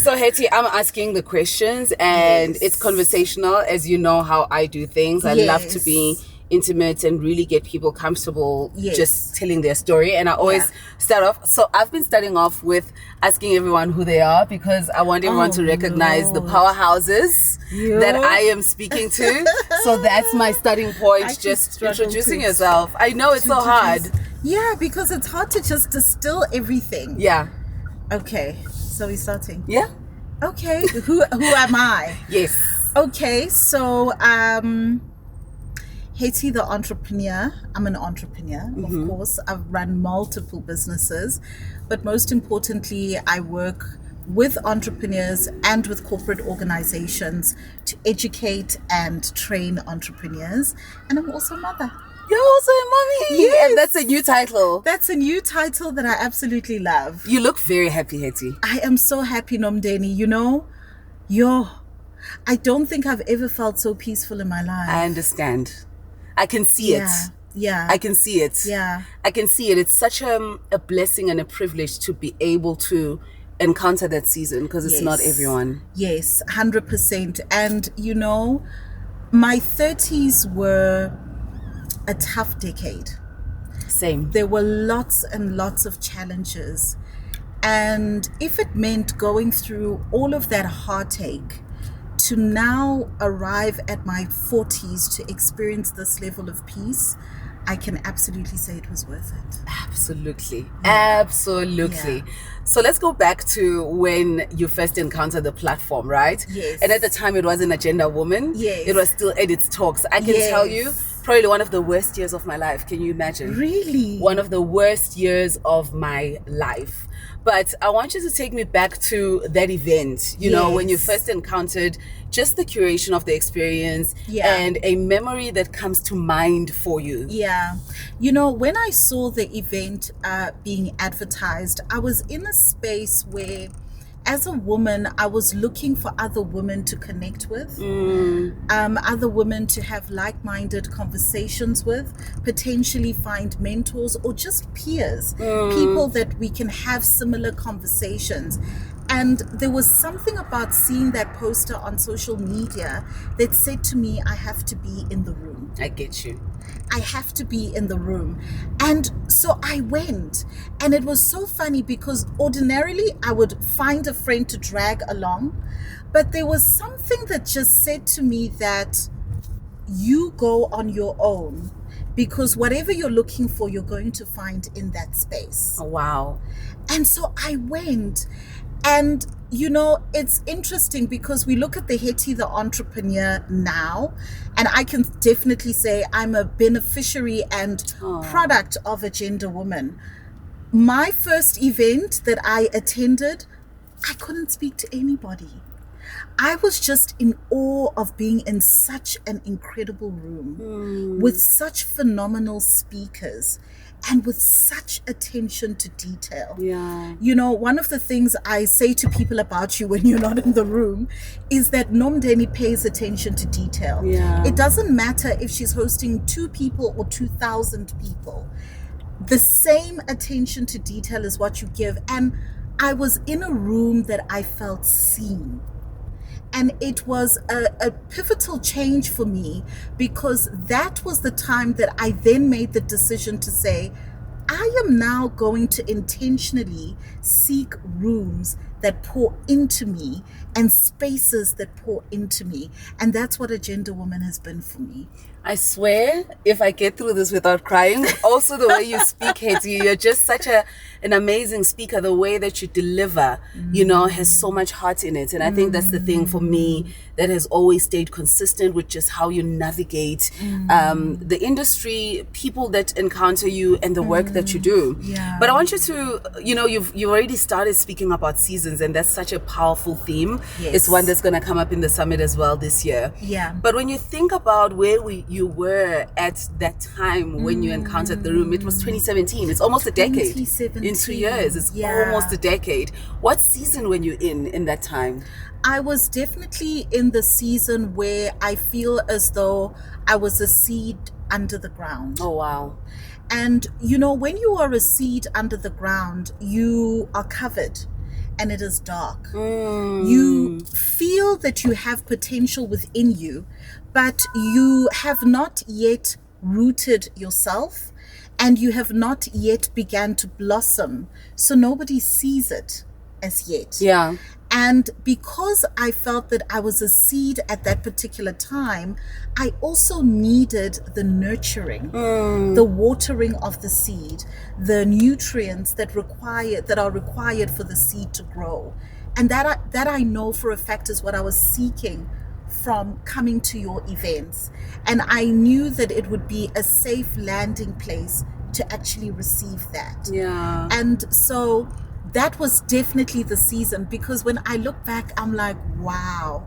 So Hetty, I'm asking the questions and it's conversational, as you know how I do things. I love to be intimate and really get people comfortable just telling their story. And I always start off. So I've been starting off with asking everyone who they are because I want everyone to recognize the powerhouses that I am speaking to. So that's my starting point, just introducing yourself. I know it's so hard. Yeah, because it's hard to just distill everything. Yeah. Okay, so we're starting. Yeah. Okay, who am I? Yes. Okay, so Hetty the Entrepreneur. I'm an entrepreneur, of course. I've run multiple businesses, but most importantly, I work with entrepreneurs and with corporate organizations to educate and train entrepreneurs. And I'm also a mother. You're also a mommy. Yes. And that's a new title. That's a new title that I absolutely love. You look very happy, Hetty. I am so happy, Nomndeni. You know, I don't think I've ever felt so peaceful in my life. I understand. I can see it. Yeah. I can see it. Yeah. I can see it. It's such a blessing and a privilege to be able to encounter that season because it's not everyone. Yes, 100%. And, you know, my 30s were a tough decade. Same. There were lots and lots of challenges. And if it meant going through all of that heartache to now arrive at my 40s to experience this level of peace, I can absolutely say it was worth it. Absolutely. Absolutely. Yeah. So let's go back to when you first encountered the platform, right? Yes. And at the time it wasn't Agenda Woman. Yes. It was still Edit Talks. I can tell you, probably one of the worst years of my life. Can you imagine? Really? One of the worst years of my life. But I want you to take me back to that event, you know, when you first encountered just the curation of the experience and a memory that comes to mind for you. Yeah. You know, when I saw the event being advertised, I was in a space where, as a woman, I was looking for other women to connect with, other women to have like-minded conversations with, potentially find mentors or just peers, people that we can have similar conversations. And there was something about seeing that poster on social media that said to me, I have to be in the room. I get you. I have to be in the room. And so I went. And it was so funny because ordinarily I would find a friend to drag along. But there was something that just said to me that you go on your own, because whatever you're looking for, you're going to find in that space. Oh, wow. And so I went. And, you know, it's interesting because we look at the Hetty the Entrepreneur now, and I can definitely say I'm a beneficiary and product of Agenda Woman. My first event that I attended, I couldn't speak to anybody. I was just in awe of being in such an incredible room with such phenomenal speakers and with such attention to detail. Yeah. You know, one of the things I say to people about you when you're not in the room is that Nomndeni pays attention to detail. Yeah. It doesn't matter if she's hosting 2 people or 2,000 people. The same attention to detail is what you give. And I was in a room that I felt seen. And it was a pivotal change for me because that was the time that I then made the decision to say, I am now going to intentionally seek rooms that pour into me and spaces that pour into me. And that's what Agenda Woman has been for me. I swear, if I get through this without crying, also the way you speak, Hetty, you're just such an amazing speaker. The way that you deliver, you know, has so much heart in it. And I think that's the thing for me that has always stayed consistent with just how you navigate the industry, people that encounter you and the work that you do. Yeah. But I want you to, you know, you've already started speaking about seasons, and that's such a powerful theme. Yes. It's one that's going to come up in the summit as well this year. Yeah. But when you think about where you were at that time when you encountered the room, it was 2017. It's almost a decade. 2017. In 2 years. It's almost a decade. What season were you in that time? I was definitely in the season where I feel as though I was a seed under the ground. Oh, wow. And, you know, when you are a seed under the ground, you are covered and it is dark. You feel that you have potential within you, but you have not yet rooted yourself and you have not yet begun to blossom. So nobody sees it as yet. Yeah. And because I felt that I was a seed at that particular time, I also needed the nurturing, the watering of the seed, the nutrients that are required for the seed to grow. And that I know for a fact is what I was seeking from coming to your events. And I knew that it would be a safe landing place to actually receive that. Yeah. And so that was definitely the season, because when I look back, I'm like, wow.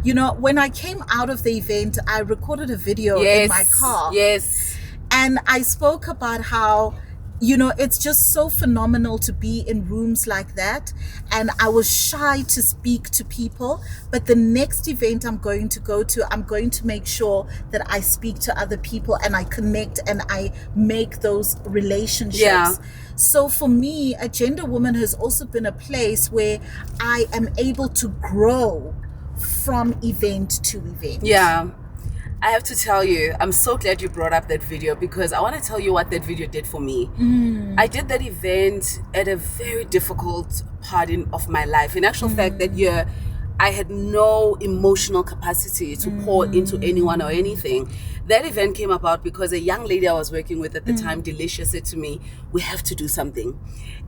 You know, when I came out of the event, I recorded a video in my car. Yes. And I spoke about how, you know, it's just so phenomenal to be in rooms like that. And I was shy to speak to people. But the next event I'm going to go to, I'm going to make sure that I speak to other people and I connect and I make those relationships. Yeah. So for me, Agenda Woman has also been a place where I am able to grow from event to event. Yeah. I have to tell you, I'm so glad you brought up that video, because I want to tell you what that video did for me. I did that event at a very difficult part of my life. In actual fact, that year, I had no emotional capacity to pour into anyone or anything. That event came about because a young lady I was working with at the time, Delicia, said to me, we have to do something.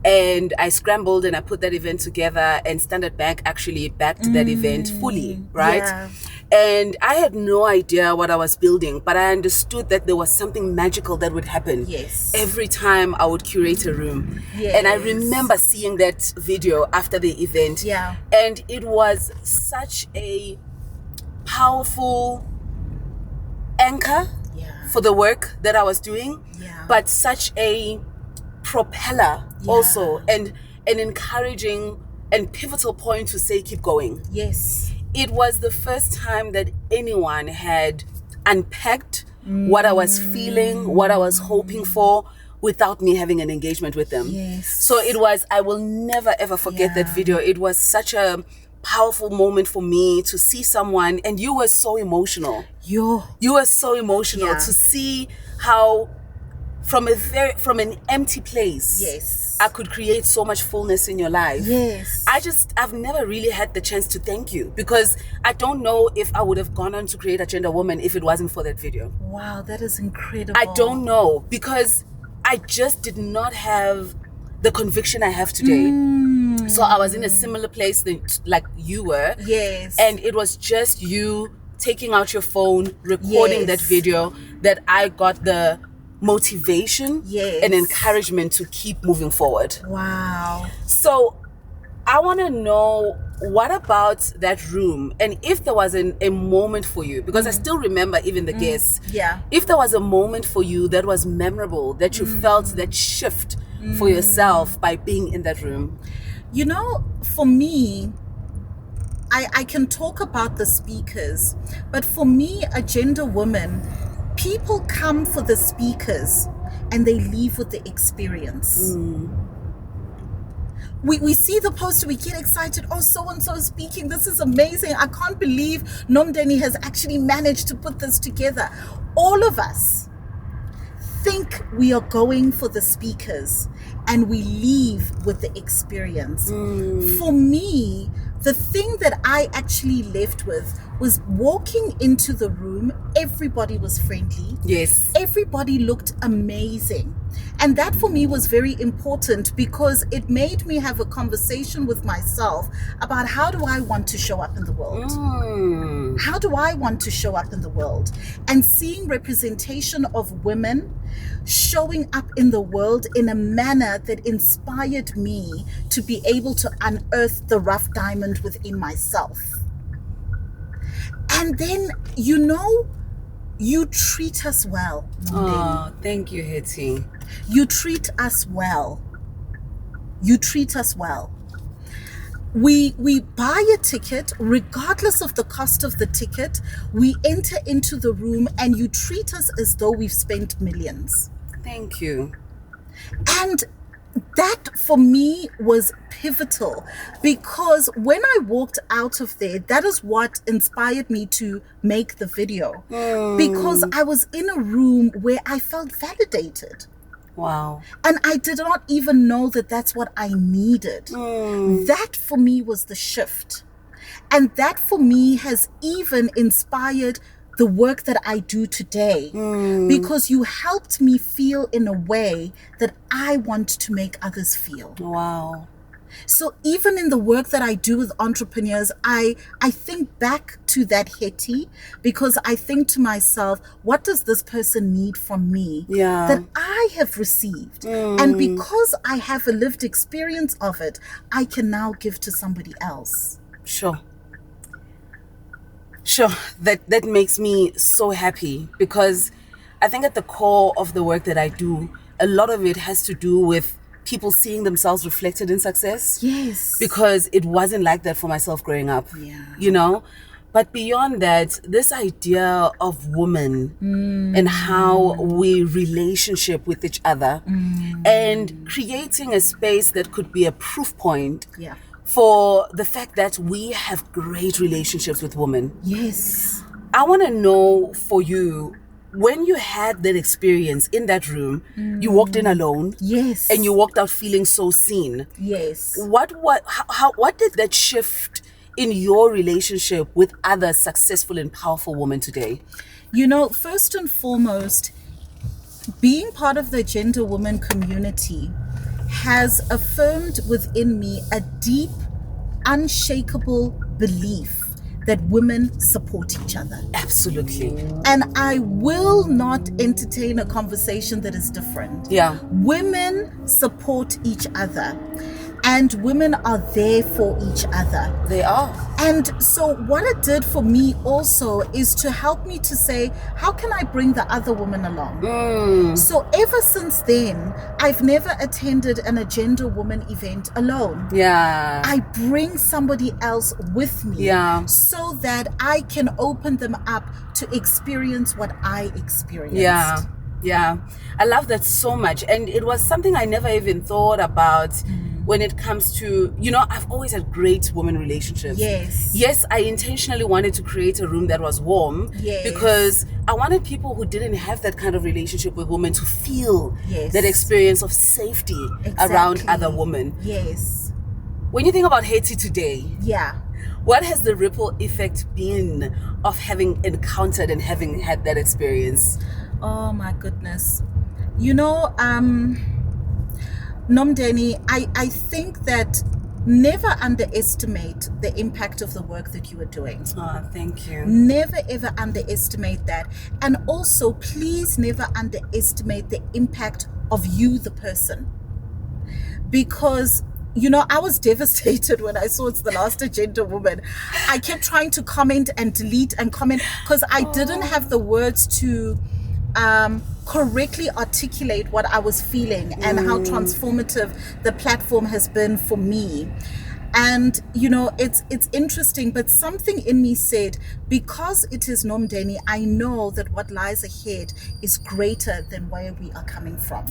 And I scrambled and I put that event together, and Standard Bank actually backed that event fully, right? Yeah. And I had no idea what I was building, but I understood that there was something magical that would happen every time I would curate a room. And I remember seeing that video after the event. And it was such a powerful anchor for the work that I was doing, but such a propeller also, and an encouraging and pivotal point to say, keep going. It was the first time that anyone had unpacked what I was feeling, what I was hoping for, without me having an engagement with them. So it was, I will never ever forget that video. It was such a powerful moment for me to see someone, and you were so emotional. You were so emotional to see how from an empty place, I could create so much fullness in your life. I've never really had the chance to thank you, because I don't know if I would have gone on to create Agenda Woman if it wasn't for that video. Wow, that is incredible. I don't know, because I just did not have the conviction I have today. So I was in a similar place like you were. And it was just you taking out your phone, recording that video, that I got the motivation and encouragement to keep moving forward. Wow. So I want to know, what about that room? And if there was a moment for you, because I still remember even the guests. If there was a moment for you that was memorable, that you felt that shift for yourself by being in that room. You know, for me, I can talk about the speakers, but for me, Agenda Woman, people come for the speakers and they leave with the experience. We see the poster, we get excited. Oh, so-and-so is speaking. This is amazing. I can't believe Nomndeni has actually managed to put this together. All of us think we are going for the speakers and we leave with the experience. For me, the thing that I actually left with was walking into the room. Everybody was friendly. Everybody looked amazing. And that for me was very important, because it made me have a conversation with myself about, how do I want to show up in the world? How do I want to show up in the world? And seeing representation of women showing up in the world in a manner that inspired me to be able to unearth the rough diamond within myself. And then, you know, you treat us well, Nomndeni. Oh, thank you, Hetty. You treat us well. You treat us well. We buy a ticket, regardless of the cost of the ticket. We enter into the room and you treat us as though we've spent millions. Thank you. And that for me was pivotal, because when I walked out of there, that is what inspired me to make the video. Because I was in a room where I felt validated. Wow. And I did not even know that that's what I needed. That for me was the shift. And that for me has even inspired the work that I do today, because you helped me feel in a way that I want to make others feel. Wow. So even in the work that I do with entrepreneurs, I think back to that Hetty, because I think to myself, what does this person need from me that I have received? And because I have a lived experience of it, I can now give to somebody else. Sure. That makes me so happy, because I think at the core of the work that I do, a lot of it has to do with people seeing themselves reflected in success. Yes. Because it wasn't like that for myself growing up. You know? But beyond that, this idea of women and how we relationship with each other and creating a space that could be a proof point for the fact that we have great relationships with women. Yes. I want to know for you, when you had that experience in that room, you walked in alone. Yes. And you walked out feeling so seen. Yes. What did that shift in your relationship with other successful and powerful women today? You know, first and foremost, being part of the gender woman community has affirmed within me a deep, unshakable belief that women support each other. Absolutely. And I will not entertain a conversation that is different. Yeah. Women support each other, and women are there for each other. They are. And so what it did for me also is to help me to say, how can I bring the other woman along? So ever since then, I've never attended an agenda woman event alone. Yeah. I bring somebody else with me so that I can open them up to experience what I experienced. Yeah. I love that so much. And it was something I never even thought about when it comes to, you know, I've always had great women relationships. Yes, I intentionally wanted to create a room that was warm because I wanted people who didn't have that kind of relationship with women to feel that experience of safety around other women. Yes. When you think about Hetty today, yeah, what has the ripple effect been of having encountered and having had that experience? Oh my goodness. You know, Nomndeni, I think that never underestimate the impact of the work that you are doing. Oh, thank you. Never ever underestimate that. And also, please never underestimate the impact of you, the person. Because, you know, I was devastated when I saw it's the last agenda woman. I kept trying to comment and delete and comment because I didn't have the words to correctly articulate what I was feeling and how transformative the platform has been for me. And, you know, it's interesting, but something in me said, because it is Nomndeni, I know that what lies ahead is greater than where we are coming from.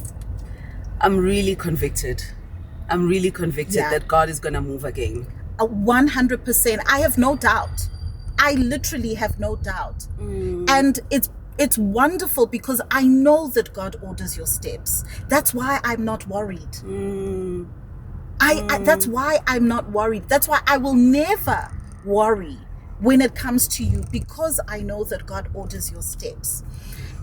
I'm really convicted that God is going to move again. 100%. I have no doubt. I literally have no doubt. And it's wonderful because I know that God orders your steps. That's why I'm not worried. That's why I'm not worried. That's why I will never worry when it comes to you, because I know that God orders your steps.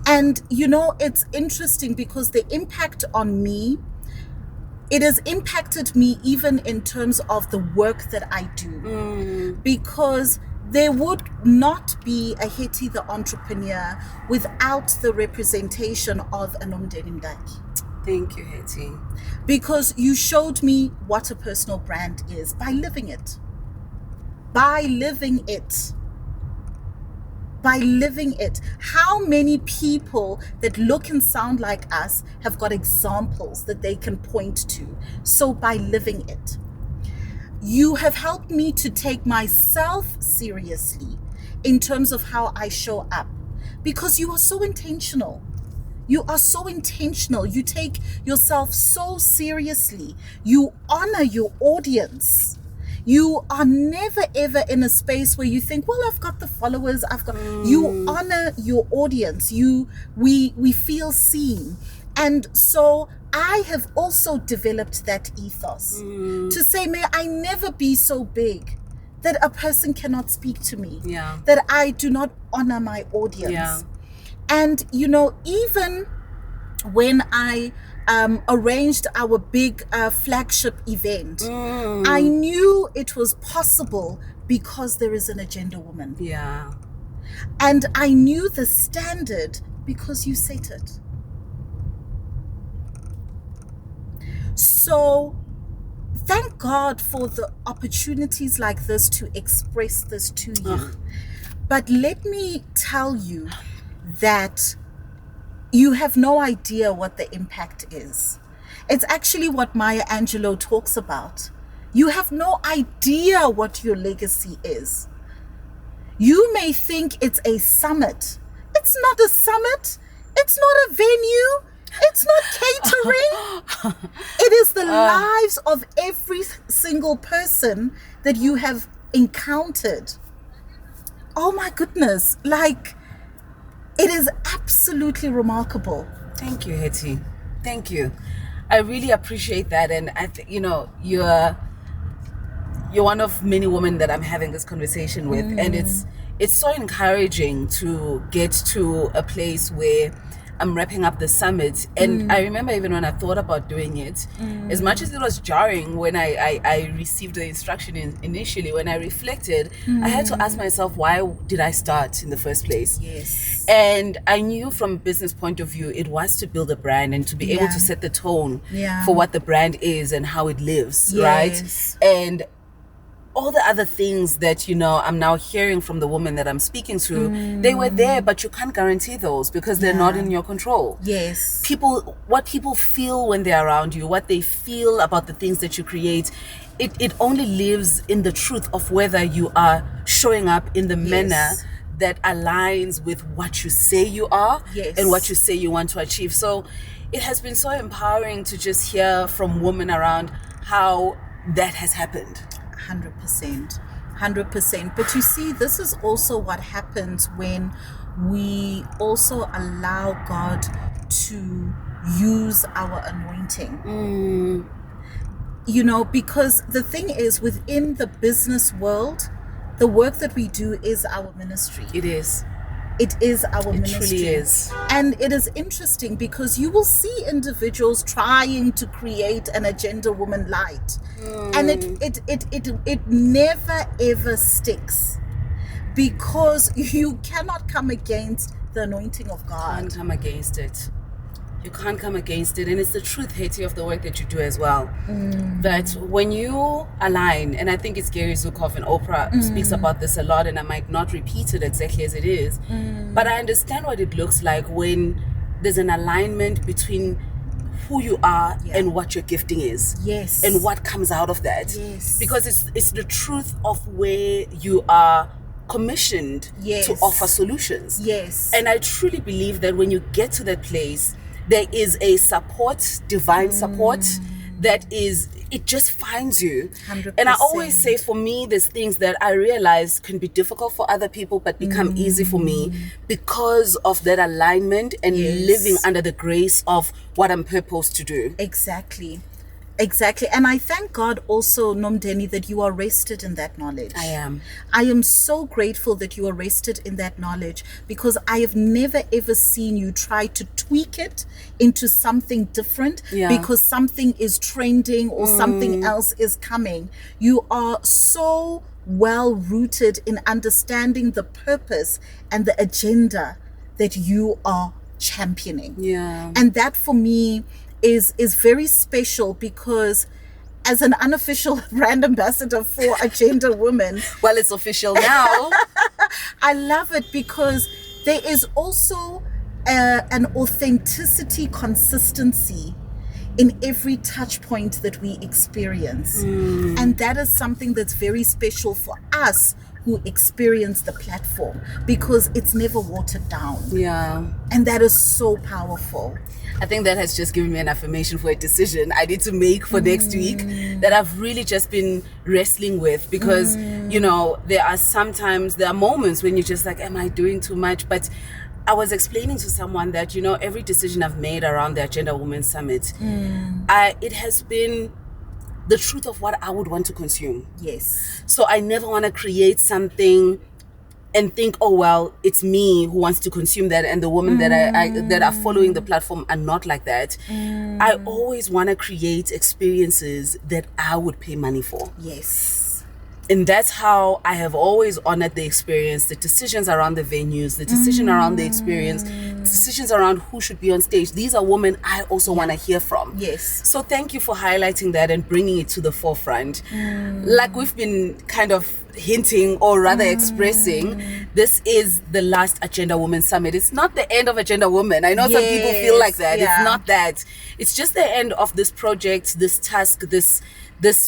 And, you know, it's interesting because the impact on me, it has impacted me even in terms of the work that I do. Because there would not be a Hetty the Entrepreneur without the representation of a Nomndeni. Thank you, Hetty. Because you showed me what a personal brand is by living it. By living it. By living it. How many people that look and sound like us have got examples that they can point to? So by living it. You have helped me to take myself seriously in terms of how I show up, because you are so intentional. You are so intentional. You take yourself so seriously. You honor your audience. You are never ever in a space where you think, well, I've got the followers, you honor your audience. We feel seen. And so I have also developed that ethos to say, may I never be so big that a person cannot speak to me, that I do not honor my audience. Yeah. And, even when I arranged our big flagship event, I knew it was possible because there is an agenda woman. Yeah. And I knew the standard because you set it. So thank God for the opportunities like this to express this to you. But let me tell you that you have no idea what the impact is. It's actually what Maya Angelou talks about. You have no idea what your legacy is. You may think it's a summit. It's not a summit. It's not a venue. It's not catering. It is the lives of every single person that you have encountered. Oh my goodness. Like, it is absolutely remarkable. Thank you, Hetty. Thank you. I really appreciate that. And I think, you're one of many women that I'm having this conversation with. And it's so encouraging to get to a place where I'm wrapping up the summit. And I remember even when I thought about doing it, as much as it was jarring when I received the instruction initially, when I reflected, I had to ask myself, why did I start in the first place? Yes. And I knew from a business point of view, it was to build a brand and to be able to set the tone for what the brand is and how it lives, right? And all the other things that, I'm now hearing from the woman that I'm speaking to, they were there, but you can't guarantee those because they're not in your control. Yes. What people feel when they're around you, what they feel about the things that you create, it only lives in the truth of whether you are showing up in the manner that aligns with what you say you are and what you say you want to achieve. So it has been so empowering to just hear from women around how that has happened. 100%. But you see, this is also what happens when we also allow God to use our anointing. Because the thing is, within the business world, the work that we do is our ministry. It is. It is our ministry. It truly is. And it is interesting because you will see individuals trying to create an agenda woman light. And it never ever sticks because you cannot come against the anointing of God. You can't come against it. You can't come against it. And it's the truth, Hetty, of the work that you do as well. That when you align, and I think it's Gary Zukav and Oprah speaks about this a lot, and I might not repeat it exactly as it is, but I understand what it looks like when there's an alignment between who you are and what your gifting is. Yes. And what comes out of that. Yes. Because it's the truth of where you are commissioned to offer solutions. Yes. And I truly believe that when you get to that place, there is a support, divine support, it just finds you. 100%. And I always say, for me, there's things that I realize can be difficult for other people, but become easy for me because of that alignment and living under the grace of what I'm purposed to do. Exactly. And I thank God also, Nomndeni, that you are rested in that knowledge. I am. I am so grateful that you are rested in that knowledge because I have never ever seen you try to tweak it into something different because something is trending or something else is coming. You are so well rooted in understanding the purpose and the agenda that you are championing. Yeah. And that for me is very special because as an unofficial brand ambassador for Agenda Women, well, it's official now. I love it because there is also an authenticity, consistency in every touch point that we experience. And that is something that's very special for us who experience the platform, because it's never watered down. Yeah. And that is so powerful. I think that has just given me an affirmation for a decision I need to make for next week that I've really just been wrestling with, because, there are moments when you're just like, am I doing too much? But I was explaining to someone that, every decision I've made around the Agenda Women Summit, it has been the truth of what I would want to consume. Yes. So I never want to create something and think, oh, well, it's me who wants to consume that, and the women that are following the platform are not like that. I always want to create experiences that I would pay money for. Yes. And that's how I have always honored the experience, the decisions around the venues, the decision around the experience, decisions around who should be on stage. These are women I also want to hear from. Yes. So thank you for highlighting that and bringing it to the forefront. Like we've been kind of hinting, or rather expressing, this is the last Agenda Women Summit. It's not the end of Agenda Women. I know some people feel like that. Yeah. It's not that. It's just the end of this project, this task, this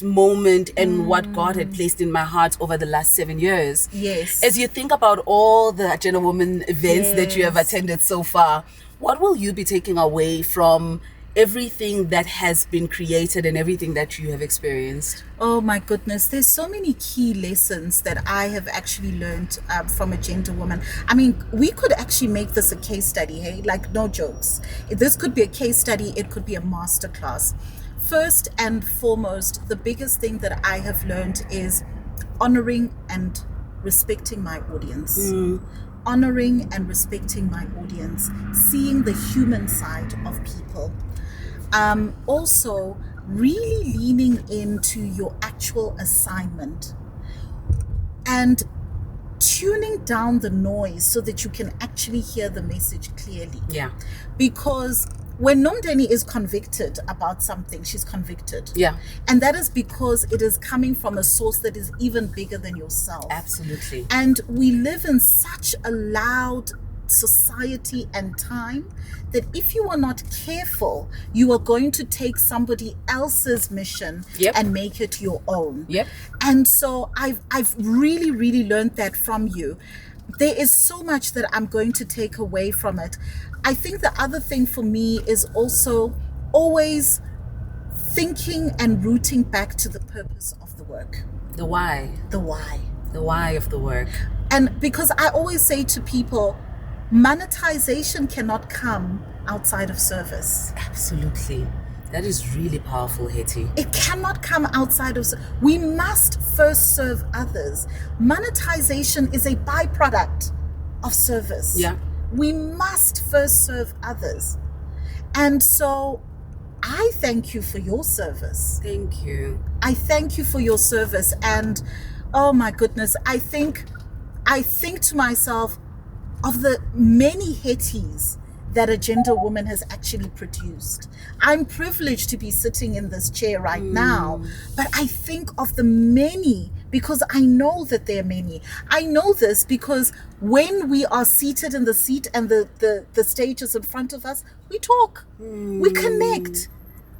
moment, and what God had placed in my heart over the last 7 years. Yes. As you think about all the Agenda Women events that you have attended so far, what will you be taking away from everything that has been created and everything that you have experienced? Oh my goodness, there's so many key lessons that I have actually learned from Agenda Women. I mean, we could actually make this a case study, hey? Like, no jokes. This could be a case study, it could be a masterclass. First and foremost, the biggest thing that I have learned is honoring and respecting my audience. Honoring and respecting my audience. Seeing the human side of people. Also, really leaning into your actual assignment. And tuning down the noise so that you can actually hear the message clearly. Yeah. Because when Nomndeni is convicted about something, she's convicted. Yeah. And that is because it is coming from a source that is even bigger than yourself. Absolutely. And we live in such a loud society and time that if you are not careful, you are going to take somebody else's mission and make it your own. Yep. And so I've really, really learned that from you. There is so much that I'm going to take away from it. I think the other thing for me is also always thinking and rooting back to the purpose of the work. The why. The why. The why of the work. And because I always say to people, monetization cannot come outside of service. Absolutely. That is really powerful, Hetty. It cannot come outside of... We must first serve others. Monetization is a byproduct of service. Yeah. We must first serve others. And so I thank you for your service. Thank you. I thank you for your service. And oh my goodness, I think to myself of the many Hettys that Agenda Woman has actually produced. I'm privileged to be sitting in this chair right now, but I think of the many because I know that there are many. I know this because when we are seated in the seat and the stage is in front of us, we talk, we connect,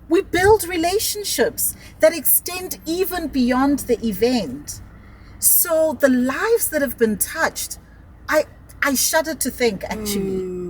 we build relationships that extend even beyond the event. So the lives that have been touched, I shudder to think, actually.